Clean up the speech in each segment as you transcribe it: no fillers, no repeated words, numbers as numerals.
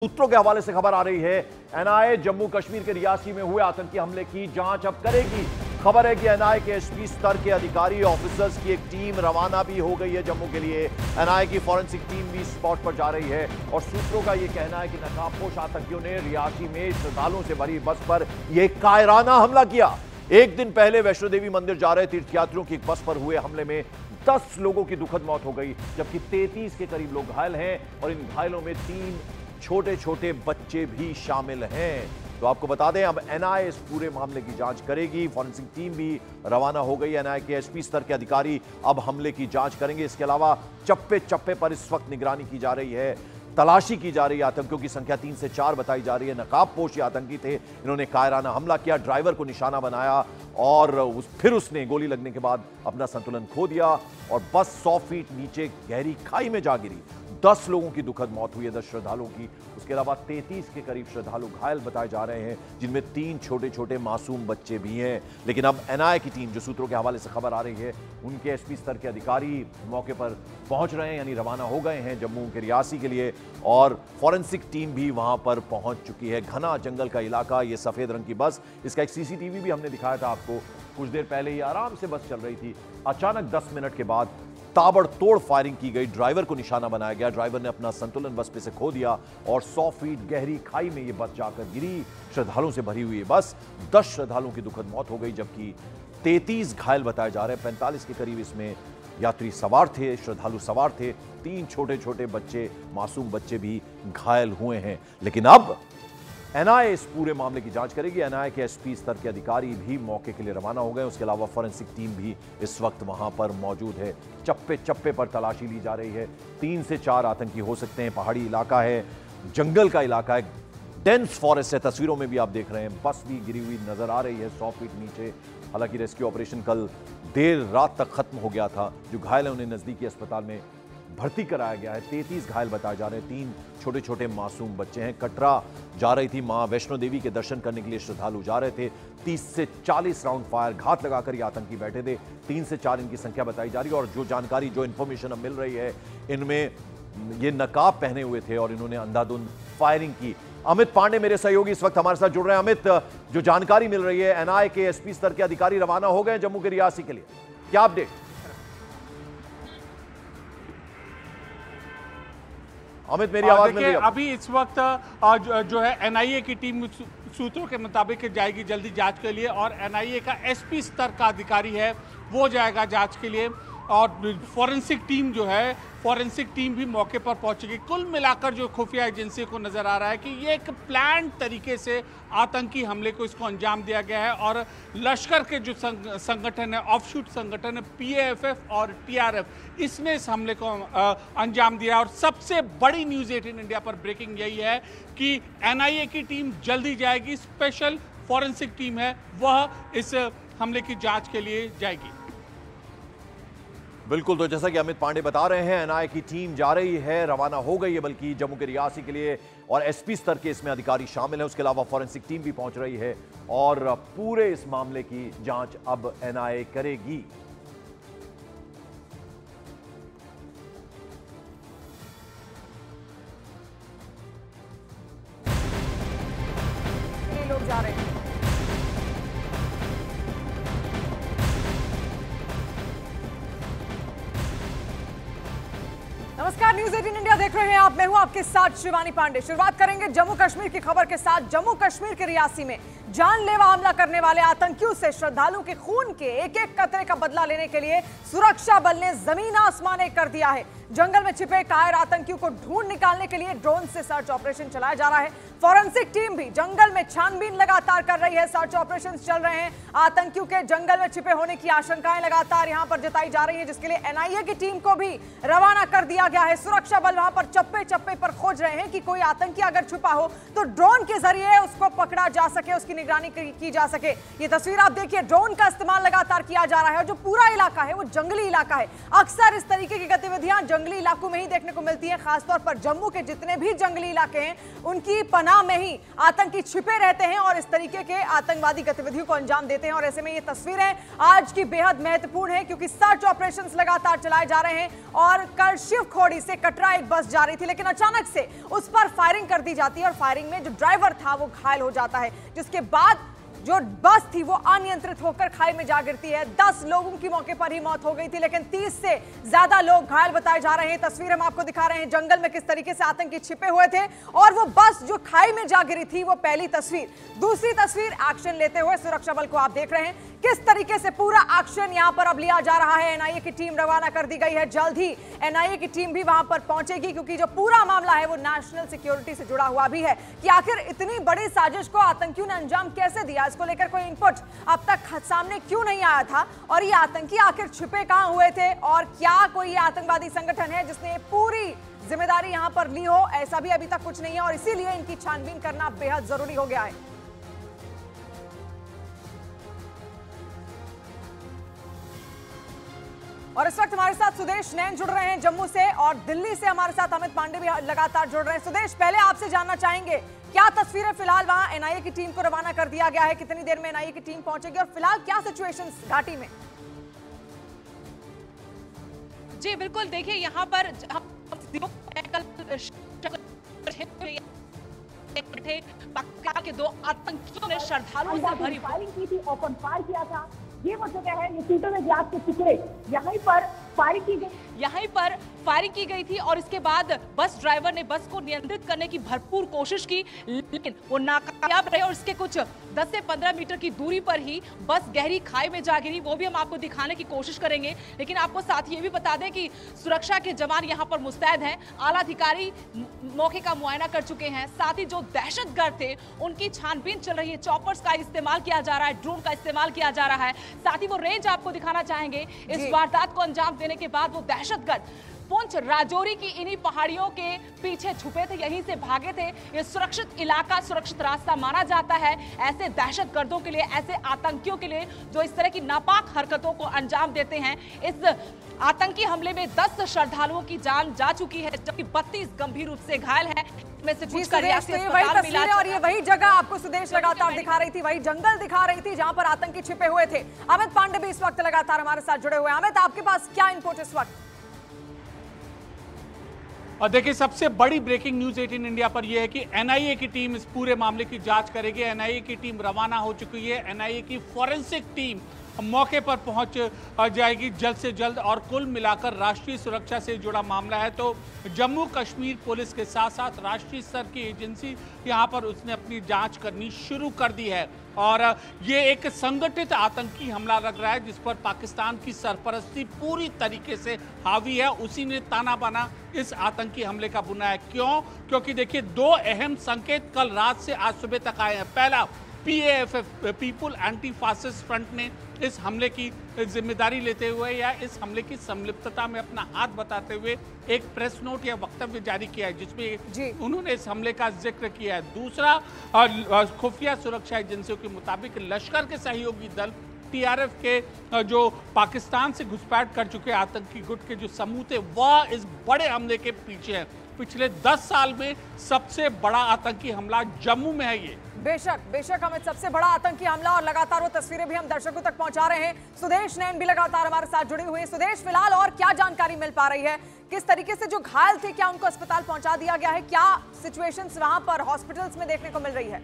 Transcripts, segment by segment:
सूत्रों के हवाले से खबर आ रही है, एनआईए जम्मू कश्मीर के रियासी में हुए आतंकी हमले की जांच अब करेगी। खबर है कि एनआईए के एसपी स्तर के अधिकारी ऑफिसर्स की एक टीम रवाना भी हो गई है जम्मू के लिए। एनआईए की फॉरेंसिक टीम भी स्पॉट पर जा रही है और सूत्रों का यह कहना है कि नकाबपोश आतंकियों ने रियासी में श्रद्धालुओं से भरी बस पर यह कायराना हमला किया। एक दिन पहले वैष्णो देवी मंदिर जा रहे तीर्थयात्रियों की एक बस पर हुए हमले में 10 लोगों की दुखद मौत हो गई, जबकि 33 के करीब लोग घायल हैं और इन घायलों में 3 छोटे छोटे बच्चे भी शामिल हैं। तो आपको बता दें, अब एनआईए इस पूरे मामले की जांच करेगी। फॉरेंसिक टीम भी रवाना हो गई। एनआईए के एसपी स्तर के अधिकारी अब हमले की जांच करेंगे। इसके अलावा चप्पे चप्पे पर इस वक्त निगरानी की जा रही है, तलाशी की जा रही है। आतंकियों की संख्या 3 से 4 बताई जा रही है। नकाबपोश ये आतंकी थे, इन्होंने कायराना हमला किया, ड्राइवर को निशाना बनाया और फिर उसने गोली लगने के बाद अपना संतुलन खो दिया और बस 100 फीट नीचे गहरी खाई में जा गिरी। 10 लोगों की दुखद मौत हुई है, 10 श्रद्धालुओं की। उसके अलावा 33 के करीब श्रद्धालु घायल बताए जा रहे हैं, जिनमें 3 छोटे छोटे मासूम बच्चे भी हैं। लेकिन अब एनआईए की टीम, जो सूत्रों के हवाले से खबर आ रही है, उनके एसपी स्तर के अधिकारी मौके पर पहुंच रहे हैं, यानी रवाना हो गए हैं जम्मू के रियासी के लिए और फॉरेंसिक टीम भी वहां पर पहुंच चुकी है। घना जंगल का इलाका, ये सफेद रंग की बस, इसका एक सीसीटीवी भी हमने दिखाया था आपको कुछ देर पहले। ये आराम से बस चल रही थी, अचानक 10 मिनट के बाद ताबड़तोड़ फायरिंग की गई, ड्राइवर को निशाना बनाया गया, ड्राइवर ने अपना संतुलन बस पे से खो दिया और 100 फीट गहरी खाई में यह बस जाकर गिरी। श्रद्धालुओं से भरी हुई बस, 10 श्रद्धालुओं की दुखद मौत हो गई, जबकि 33 घायल बताए जा रहे हैं। 45 के करीब इसमें यात्री सवार थे, श्रद्धालु सवार थे, 3 छोटे छोटे बच्चे, मासूम बच्चे भी घायल हुए हैं। लेकिन अब एनआईए इस पूरे मामले की जांच करेगी। एनआईए के एसपी स्तर के अधिकारी भी मौके के लिए रवाना हो गए। उसके अलावा फॉरेंसिक टीम भी इस वक्त वहां पर मौजूद है। चप्पे चप्पे पर तलाशी ली जा रही है। 3 से 4 आतंकी हो सकते हैं। पहाड़ी इलाका है, जंगल का इलाका है, डेंस फॉरेस्ट है। तस्वीरों में भी आप देख रहे हैं, बस भी गिरी हुई नजर आ रही है 100 फीट नीचे। हालांकि रेस्क्यू ऑपरेशन कल देर रात तक खत्म हो गया था। जो घायल है उन्हें नजदीकी अस्पताल में भर्ती कराया गया है। 33 घायल बताए जा रहे हैं, 3 छोटे छोटे मासूम बच्चे हैं। कटरा जा रही थी मां वैष्णो देवी के दर्शन करने के लिए श्रद्धालु जा रहे थे। 30 से 40 राउंड फायर घात लगाकर ये आतंकी बैठे थे। 3 से 4 इनकी संख्या बताई जा रही है और जो जानकारी, जो इंफॉर्मेशन अब मिल रही है, इनमें ये नकाब पहने हुए थे और इन्होंने अंधाधुंध फायरिंग की। अमित पांडे मेरे सहयोगी इस वक्त हमारे साथ जुड़ रहे हैं। अमित, जो जानकारी मिल रही है, एनआईए के एसपी स्तर के अधिकारी रवाना हो गए जम्मू के रियासी के लिए, क्या अपडेट? अमित, मेरी आवाज मिल रही है? अभी इस वक्त जो है एनआईए की टीम सूत्रों के मुताबिक जाएगी जल्दी जांच के लिए और एनआईए का एसपी स्तर का अधिकारी है वो जाएगा जांच के लिए और फॉरेंसिक टीम जो है, फॉरेंसिक टीम भी मौके पर पहुंचेगी। कुल मिलाकर जो खुफिया एजेंसी को नजर आ रहा है कि ये एक प्लान तरीके से आतंकी हमले को इसको अंजाम दिया गया है और लश्कर के जो संगठन है, ऑफशूट संगठन है पीएएफएफ और टीआरएफ, इसने इस हमले को अंजाम दिया। और सबसे बड़ी न्यूज़ 18 इंडिया पर ब्रेकिंग यही है कि एनआईए की टीम जल्दी जाएगी, स्पेशल फॉरेंसिक टीम है वह इस हमले की जांच के लिए जाएगी। बिल्कुल, तो जैसा कि अमित पांडे बता रहे हैं, एनआईए की टीम जा रही है, रवाना हो गई है बल्कि जम्मू के रियासी के लिए और एसपी स्तर के इसमें अधिकारी शामिल हैं। उसके अलावा फॉरेंसिक टीम भी पहुंच रही है और पूरे इस मामले की जांच अब एनआईए करेगी। लोग जा रहे हैं। नमस्कार, न्यूज़ 18 इंडिया देख रहे हैं आप। मैं हूं आपके साथ शिवानी पांडे। शुरुआत करेंगे जम्मू कश्मीर की खबर के साथ। जम्मू कश्मीर के रियासी में जानलेवा हमला करने वाले आतंकियों से श्रद्धालुओं के खून के एक एक कतरे का बदला लेने के लिए सुरक्षा बल ने जमीन आसमान एक कर दिया है। जंगल में छिपे कायर आतंकियों को ढूंढ निकालने के लिए ड्रोन से सर्च ऑपरेशन चलाया जा रहा है। फॉरेंसिक टीम भी जंगल में छानबीन लगातार कर रही है, सर्च ऑपरेशन चल रहे हैं। आतंकियों के जंगल में छिपे होने की आशंकाएं लगातार यहां पर जताई जा रही है, जिसके लिए एनआईए की टीम को भी रवाना कर दिया गया है। सुरक्षा बल वहां पर चप्पे चप्पे पर खोज रहे हैं कि कोई आतंकी अगर छुपा हो तो ड्रोन के जरिए उसको पकड़ा जा सके, उसकी निगरानी की जा सके। ये तस्वीर आप देखिए, ड्रोन का इस्तेमाल लगातार किया जा रहा है। जो पूरा इलाका है वो जंगली इलाका है। अक्सर इस तरीके की गतिविधियां जंगली इलाकों में ही देखने को मिलती है। खासतौर पर जम्मू के जितने भी जंगली इलाके हैं उनकी पनाह में ही आतंकी छिपे रहते हैं और इस तरीके के आतंकवादी गतिविधियों को अंजाम देते हैं। और ऐसे में ये तस्वीरें आज की बेहद महत्वपूर्ण है क्योंकि सर्च ऑपरेशंस लगातार चलाए जा रहे हैं। और कल शिवखोड़ी से कटरा एक बस जा रही थी, लेकिन अचानक से उस पर फायरिंग कर दी जाती है और फायरिंग में जो ड्राइवर था वो घायल हो जाता है, जिसके बाद जो बस थी वो अनियंत्रित होकर खाई में जा गिरती है। 10 लोगों की मौके पर ही मौत हो गई थी, लेकिन 30 से ज्यादा लोग घायल बताए जा रहे हैं। तस्वीर हम आपको दिखा रहे हैं जंगल में किस तरीके से आतंकी छिपे हुए थे और वो बस जो खाई में जा गिरी थी वो पहली तस्वीर। दूसरी तस्वीर एक्शन लेते हुए सुरक्षा बल को आप देख रहे हैं किस तरीके से पूरा एक्शन यहां पर अब लिया जा रहा है। एनआईए की टीम रवाना कर दी गई है, जल्द ही एनआईए की टीम भी वहां पर पहुंचेगी, क्योंकि जो पूरा मामला है वो नेशनल सिक्योरिटी से जुड़ा हुआ भी है कि आखिर इतनी बड़ी साजिश को आतंकियों ने अंजाम कैसे दिया। इसको लेकर कोई इनपुट अब तक सामने क्यों नहीं आया था और ये आतंकी आखिर छिपे कहां हुए थे और क्या कोई आतंकवादी संगठन है जिसने पूरी जिम्मेदारी यहां पर ली हो, ऐसा भी अभी तक कुछ नहीं है और इसीलिए इनकी छानबीन करना बेहद जरूरी हो गया है। और इस वक्त हमारे साथ सुदेश नैन जुड़ रहे हैं जम्मू से और दिल्ली से हमारे साथ अमित पांडे भी लगातार जुड़ रहे हैं। सुदेश, पहले आपसे जानना चाहेंगे क्या तस्वीरें फिलहाल वहां एनआईए की टीम को रवाना कर दिया गया है, कितनी देर में एनआईए की टीम पहुंचेगी और फिलहाल क्या सिचुएशन घाटी में? जी बिल्कुल, देखिए यहाँ पर के 2 आतंकियों ने श्रद्धालुओं से भरी फायरिंग की थी, ओपन फायर किया था। ये वो जगह है, ये सूटों में ग्लास के टुकड़े, यहीं पर फायरिंग की गई। यहीं पर फायरिंग की गई थी और इसके बाद बस ड्राइवर ने बस को नियंत्रित करने की भरपूर कोशिश की, लेकिन वो नाकामयाब रहे और इसके कुछ 10 से 15 मीटर की दूरी पर ही बस गहरी खाई में जा गिरी। वो भी हम आपको दिखाने की कोशिश करेंगे, लेकिन आपको साथ ये भी बता दें कि सुरक्षा के जवान यहाँ पर मुस्तैद हैं। आला अधिकारी मौके का मुआयना कर चुके हैं, साथ ही जो दहशतगर्द थे उनकी छानबीन चल रही है। चॉपर्स का इस्तेमाल किया जा रहा है, ड्रोन का इस्तेमाल किया जा रहा है, साथ ही वो रेंज आपको दिखाना चाहेंगे। इस वारदात को अंजाम देने के बाद वो दहशतगर्द पुंछ राजौरी की इन्हीं पहाड़ियों के पीछे छुपे थे, यहीं से भागे थे। ये सुरक्षित इलाका, सुरक्षित रास्ता माना जाता है ऐसे दहशतगर्दों के लिए, ऐसे आतंकियों के लिए जो इस तरह की नापाक हरकतों को अंजाम देते हैं। इस आतंकी हमले में 10 श्रद्धालुओं की जान जा चुकी है, जबकि 32 गंभीर रूप से घायल हैं। में से कुछ का रियासती अस्पताल में इलाज। और ये वही जगह आपको सुदेश लगातार दिखा रही थी, वही जंगल दिखा रही थी जहां पर आतंकी छिपे हुए थे। अमित पांडे भी इस वक्त लगातार हमारे साथ जुड़े हुए हैं। अमित, आपके पास क्या इनपुट इस वक्त? और देखिए, सबसे बड़ी ब्रेकिंग न्यूज 18 इंडिया पर यह है कि एनआईए की टीम इस पूरे मामले की जांच करेगी। एनआईए की टीम रवाना हो चुकी है। एनआईए की फॉरेंसिक टीम मौके पर पहुंच जाएगी जल्द से जल्द। और कुल मिलाकर राष्ट्रीय सुरक्षा से जुड़ा मामला है तो जम्मू कश्मीर पुलिस के साथ साथ राष्ट्रीय स्तर की एजेंसी यहां पर उसने अपनी जांच करनी शुरू कर दी है। और ये एक संगठित आतंकी हमला लग रहा है जिस पर पाकिस्तान की सरपरस्ती पूरी तरीके से हावी है। उसी ने ताना बाना इस आतंकी हमले का बुना है। क्यों? क्योंकि देखिए, 2 अहम संकेत कल रात से आज सुबह तक आए हैं। पहला, PAFF people anti fascist front ने इस हमले की जिम्मेदारी लेते हुए या इस हमले की संलिप्तता में अपना हाथ बताते हुए एक प्रेस नोट या वक्तव्य जारी किया है जिसमें उन्होंने इस हमले का जिक्र किया है। दूसरा, खुफिया सुरक्षा एजेंसियों के मुताबिक लश्कर के सहयोगी दल TRF के जो पाकिस्तान से घुसपैठ कर चुके आतंकी गुट के जो समूह थे वह इस बड़े हमले के पीछे है। पिछले 10 साल में सबसे बड़ा आतंकी हमला जम्मू में है ये। बेशक हमें सबसे बड़ा आतंकी हमला और लगातार वो तस्वीरें भी हम दर्शकों तक पहुंचा रहे हैं। सुदेश नैन भी लगातार हमारे साथ जुड़ी हुई है। सुदेश, फिलहाल और क्या जानकारी मिल पा रही है? किस तरीके से जो घायल थे क्या उनको अस्पताल पहुंचा दिया गया है? क्या सिचुएशंस वहां पर हॉस्पिटल्स में देखने को मिल रही है?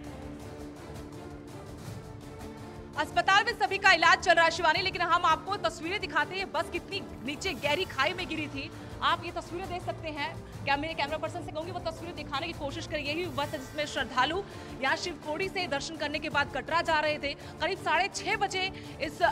अस्पताल में सभी का इलाज चल रहा है शिवानी, लेकिन हम आपको तस्वीरें दिखाते हैं बस कितनी नीचे गहरी खाई में गिरी थी। आप ये तस्वीरें देख सकते हैं। क्या मेरे कैमरा पर्सन से कहूंगी वो तस्वीरें दिखाने की कोशिश करें। यही बस है जिसमें श्रद्धालु यहाँ शिवखोड़ी से दर्शन करने के बाद कटरा जा रहे थे। करीब 6:30 बजे इस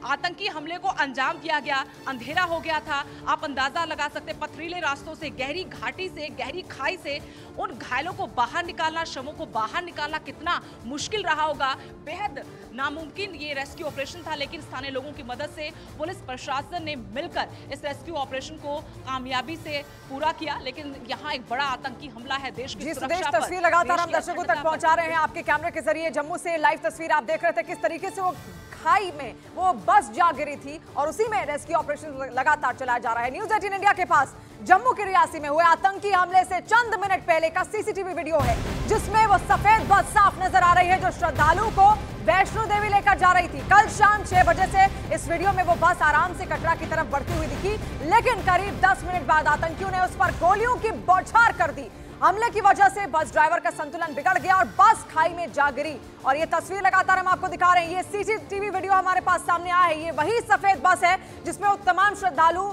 आतंकी हमले को अंजाम दिया गया। अंधेरा हो गया था, आप अंदाजा लगा सकते हैं। पथरीले रास्तों से, गहरी घाटी से, गहरी खाई से उन घायलों को बाहर निकालना, शवों को बाहर निकालना कितना मुश्किल रहा होगा। बेहद नामुमकिन ये रेस्क्यू ऑपरेशन था, लेकिन स्थानीय लोगों की मदद से पुलिस प्रशासन ने मिलकर इस रेस्क्यू ऑपरेशन को कामयाबी से पूरा किया। लेकिन यहाँ एक बड़ा आतंकी हमला है देश की सुरक्षा पर। तस्वीर लगातार हम दर्शकों तक पहुंचा रहे हैं आपके कैमरे के जरिए। जम्मू से लाइव तस्वीर आप देख रहे थे किस तरीके से वो खाई में वो बस जा गिरी थी और उसी में रेस्क्यू ऑपरेशन लगातार चलाया जा रहा है। न्यूज़ 18 इंडिया के पास जम्मू के रियासी में हुए आतंकी हमले से चंद मिनट पहले का सीसीटीवी वीडियो है, जिसमें वो सफेद बस साफ नजर आ रही है जो श्रद्धालुओं को वैष्णो देवी लेकर जा रही थी। कल शाम 6 बजे से इस वीडियो में वो बस आराम से कटरा की तरफ बढ़ती हुई दिखी, लेकिन करीब 10 मिनट बाद आतंकियों ने उस पर गोलियों की बौछार कर दी। हमले की वजह से बस ड्राइवर का संतुलन बिगड़ गया और बस खाई में जा गिरी। और ये तस्वीर लगातार हम आपको दिखा रहे हैं, ये सीसीटीवी वीडियो हमारे पास सामने आया है। ये वही सफेद बस है जिसमें वो तमाम श्रद्धालु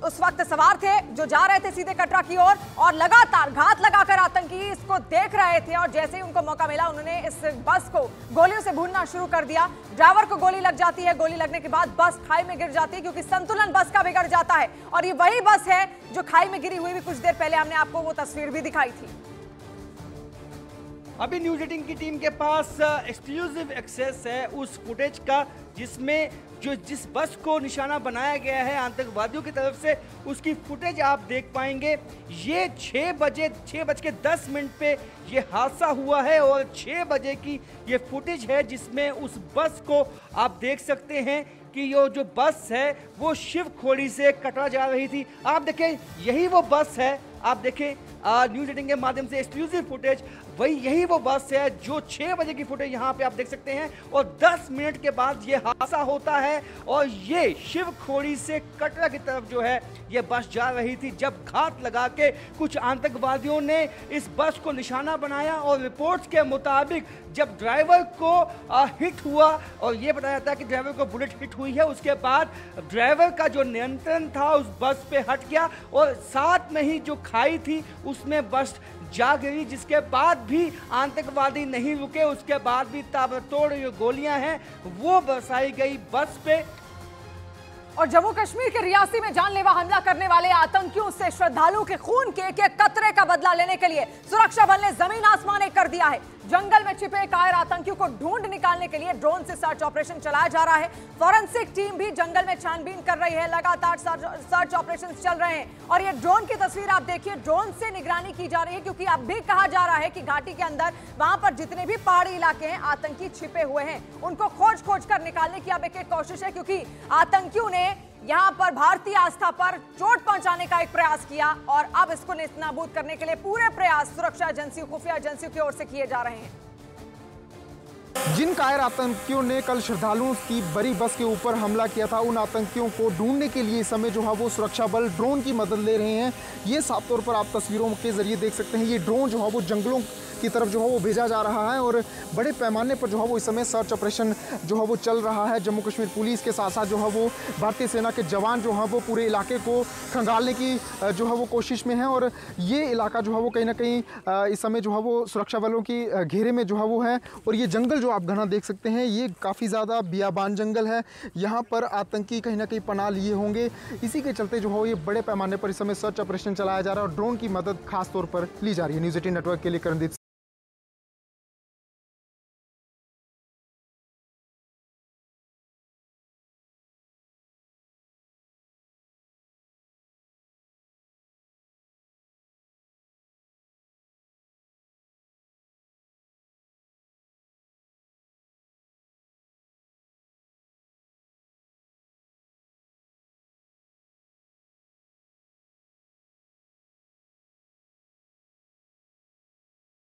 उस वक्त सवार थे जो जा रहे थे सीधे कटरा की ओर, और लगातार घात लगाकर आतंकी इसको देख रहे थे और जैसे ही उनको मौका मिला उन्होंने इस बस को गोलियों से भूनना शुरू कर दिया। ड्राइवर को गोली लग जाती है, गोली लगने के बाद बस खाई में गिर जाती है क्योंकि संतुलन बस का बिगड़ जाता है। और ये वही बस है जो खाई में गिरी हुई भी कुछ देर पहले हमने आपको वो तस्वीर भी दिखाई थी। अभी न्यूज़ 18 की टीम के पास एक्सक्लूसिव एक्सेस है उस फुटेज का जिसमें जिस बस को निशाना बनाया गया है आतंकवादियों की तरफ से, उसकी फुटेज आप देख पाएंगे। ये 6:10 पे ये हादसा हुआ है और 6 बजे की ये फुटेज है जिसमें उस बस को आप देख सकते हैं कि ये जो बस है वो शिवखोड़ी से कटरा जा रही थी। आप देखें यही वो बस है, आप देखें न्यूज़ 18 के माध्यम से एक्सक्लूसिव फुटेज, यही वो बस है जो 6 बजे की फुटेज यहाँ पे आप देख सकते हैं। और 10 मिनट के बाद ये हादसा होता है और ये शिवखोड़ी से कटरा की तरफ जो है ये बस जा रही थी, जब घात लगा के कुछ आतंकवादियों ने इस बस को निशाना बनाया। और रिपोर्ट्स के मुताबिक जब ड्राइवर को हिट हुआ और ये बताया जाता है कि ड्राइवर को बुलेट हिट हुई है, उसके बाद ड्राइवर का जो नियंत्रण था उस बस पे हट गया और साथ में ही जो खाई थी उसमें बस जा गिरी, जिसके बाद भी आतंकवादी नहीं रुके। उसके बाद भी ताबड़तोड़ जो गोलियां हैं वो बरसाई गई बस पे। और जम्मू कश्मीर के रियासी में जानलेवा हमला करने वाले आतंकियों से श्रद्धालुओं के खून के एक कतरे का बदला लेने के लिए सुरक्षा बल ने जमीन आसमान एक कर दिया है। जंगल में छिपे कायर आतंकियों को ढूंढ निकालने के लिए ड्रोन से सर्च ऑपरेशन चलाया जा रहा है। फॉरेंसिक टीम भी जंगल में छानबीन कर रही है, लगातार सर्च ऑपरेशन चल रहे हैं। और ये ड्रोन की तस्वीर आप देखिए, ड्रोन से निगरानी की जा रही है क्योंकि अब भी कहा जा रहा है कि घाटी के अंदर वहां पर जितने भी पहाड़ी इलाके हैं आतंकी छिपे हुए हैं, उनको खोज कर निकालने की अब एक कोशिश है क्योंकि आतंकियों ने यहां पर भारतीय आस्था पर चोट पहुंचाने का एक प्रयास किया और अब इसको नेस्तनाबूद करने के लिए पूरे प्रयास सुरक्षा एजेंसियों, खुफिया एजेंसियों की ओर से किए जा रहे हैं। जिन कायर आतंकियों ने कल श्रद्धालुओं की बड़ी बस के ऊपर हमला किया था, उन आतंकियों को ढूंढने के लिए इस समय जो है वो सुरक्षा बल ड्रोन की मदद ले रहे हैं। ये साफ तौर पर आप तस्वीरों के जरिए देख सकते हैं, ये ड्रोन जो है वो जंगलों की तरफ जो है वो भेजा जा रहा है और बड़े पैमाने पर जो है वो इस समय सर्च ऑपरेशन जो है वो चल रहा है। जम्मू कश्मीर पुलिस के साथ साथ जो है वो भारतीय सेना के जवान जो है वो पूरे इलाके को खंगालने की जो है वो कोशिश में है और ये इलाका जो है वो कहीं ना कहीं इस समय जो है वो सुरक्षा बलों की घेरे में जो है वो है। और ये जंगल जो आप घना देख सकते हैं ये काफ़ी ज़्यादा बियाबान जंगल है, यहाँ पर आतंकी कहीं ना कहीं पनाह लिए होंगे। इसी के चलते जो है ये बड़े पैमाने पर इस समय सर्च ऑपरेशन चलाया जा रहा है और ड्रोन की मदद खास तौर पर ली जा रही है। न्यूज़ 18 नेटवर्क के लिए करणदीप